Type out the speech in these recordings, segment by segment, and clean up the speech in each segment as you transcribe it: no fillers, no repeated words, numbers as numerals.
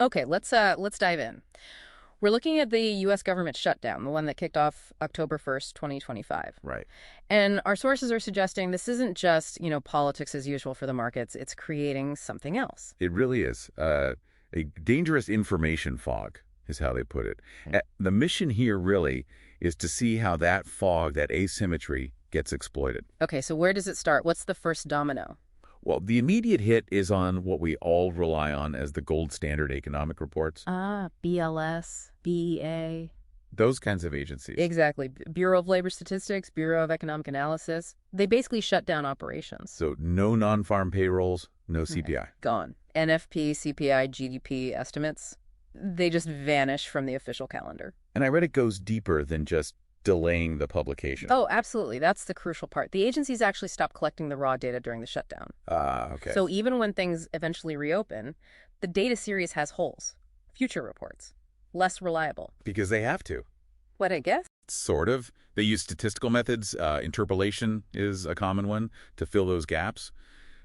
Okay, let's dive in. We're looking at the U.S. government shutdown, the one that kicked off October 1st, 2025. Right. And our sources are suggesting this isn't just, politics as usual for the markets. It's creating something else. It really is. A dangerous information fog is how they put it. The mission here really is to see how that fog, that asymmetry, gets exploited. Okay, so where does it start? What's the first domino? Well, the immediate hit is on what we all rely on as the gold standard economic reports. Ah, BLS, BEA. Those kinds of agencies. Exactly. Bureau of Labor Statistics, Bureau of Economic Analysis. They basically shut down operations. So no non-farm payrolls, no CPI. Gone. NFP, CPI, GDP estimates, they just vanish from the official calendar. And I read it goes deeper than just delaying the publication. Oh, absolutely. That's the crucial part. The agencies actually stopped collecting the raw data during the shutdown. Okay. So even when things eventually reopen, the data series has holes. Future reports. Less reliable. Because they have to. What, I guess? Sort of. They use statistical methods. Interpolation is a common one to fill those gaps.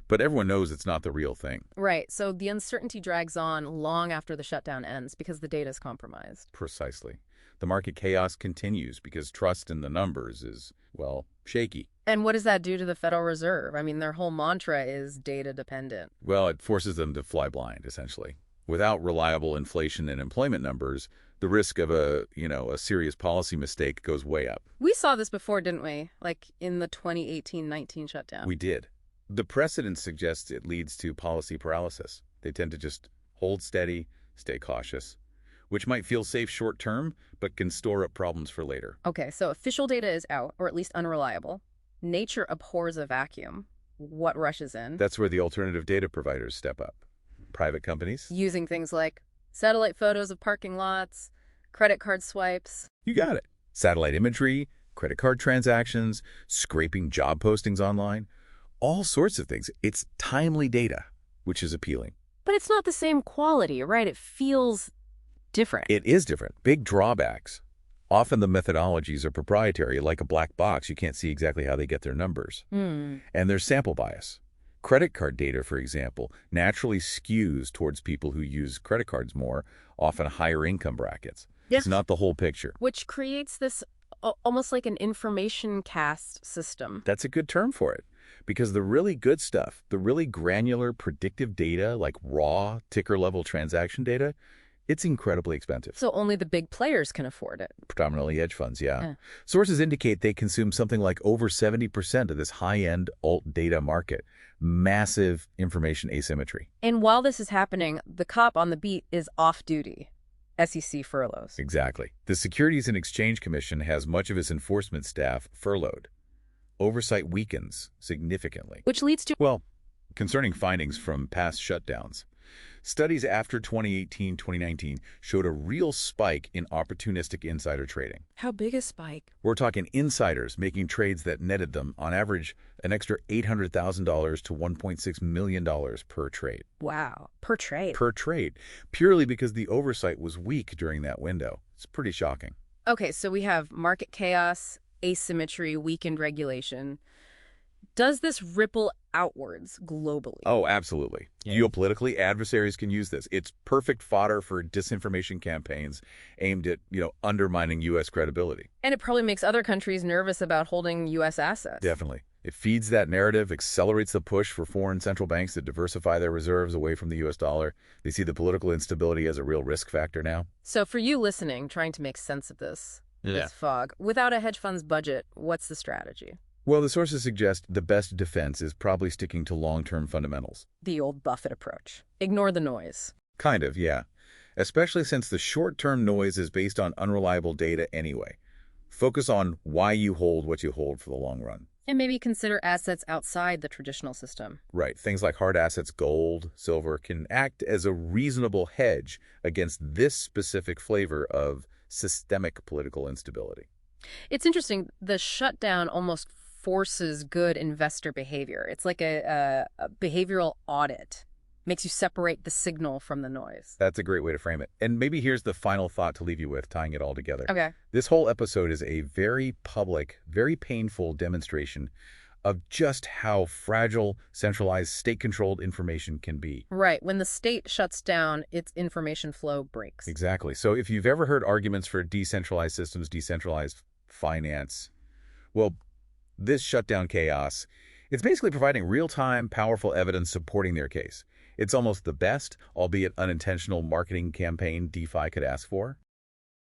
But everyone knows it's not the real thing. Right. So the uncertainty drags on long after the shutdown ends because the data is compromised. Precisely. The market chaos continues because trust in the numbers is, well, shaky. And what does that do to the Federal Reserve? I mean, their whole mantra is data dependent. Well, it forces them to fly blind, essentially. Without reliable inflation and employment numbers, the risk of a serious policy mistake goes way up. We saw this before, didn't we? Like in the 2018-19 shutdown. We did. The precedent suggests it leads to policy paralysis. They tend to just hold steady, stay cautious, which might feel safe short term, but can store up problems for later. Okay, so official data is out, or at least unreliable. Nature abhors a vacuum. What rushes in? That's where the alternative data providers step up. Private companies. Using things like satellite photos of parking lots, credit card swipes. You got it. Satellite imagery, credit card transactions, scraping job postings online, all sorts of things. It's timely data, which is appealing. But it's not the same quality, right? It feels different. It is different. Big drawbacks. Often the methodologies are proprietary, like a black box. You can't see exactly how they get their numbers. And there's sample bias. Credit card data, for example, naturally skews towards people who use credit cards more, often higher income brackets. Yes. It's not the whole picture. Which creates this almost like an information caste system. That's a good term for it. Because the really good stuff, the really granular predictive data, like raw ticker-level transaction data, it's incredibly expensive. So only the big players can afford it. Predominantly hedge funds, yeah. Sources indicate they consume something like over 70% of this high-end alt data market. Massive information asymmetry. And while this is happening, the cop on the beat is off duty. SEC furloughs. Exactly. The Securities and Exchange Commission has much of its enforcement staff furloughed. Oversight weakens significantly. Which leads to... Well, concerning findings from past shutdowns, studies after 2018-2019 showed a real spike in opportunistic insider trading. How big a spike? We're talking insiders making trades that netted them, on average, an extra $800,000 to $1.6 million per trade. Wow. Per trade? Per trade, purely because the oversight was weak during that window. It's pretty shocking. Okay, so we have market chaos, asymmetry, weakened regulation. Does this ripple outwards globally? Oh, absolutely. Yeah. Geopolitically, adversaries can use this. It's perfect fodder for disinformation campaigns aimed at, undermining U.S. credibility. And it probably makes other countries nervous about holding U.S. assets. Definitely. It feeds that narrative, accelerates the push for foreign central banks to diversify their reserves away from the U.S. dollar. They see the political instability as a real risk factor now. So for you listening, trying to make sense of this fog, without a hedge fund's budget, what's the strategy? Well, the sources suggest the best defense is probably sticking to long-term fundamentals. The old Buffett approach. Ignore the noise. Kind of, yeah. Especially since the short-term noise is based on unreliable data anyway. Focus on why you hold what you hold for the long run. And maybe consider assets outside the traditional system. Right. Things like hard assets, gold, silver, can act as a reasonable hedge against this specific flavor of systemic political instability. It's interesting. The shutdown almost forces good investor behavior. It's like a behavioral audit. Makes you separate the signal from the noise. That's a great way to frame it. And maybe here's the final thought to leave you with, tying it all together. Okay. This whole episode is a very public, very painful demonstration of just how fragile centralized state-controlled information can be. Right. When the state shuts down, its information flow breaks. Exactly. So if you've ever heard arguments for decentralized systems, decentralized finance, well, this shutdown chaos, it's basically providing real-time, powerful evidence supporting their case. It's almost the best, albeit unintentional, marketing campaign DeFi could ask for.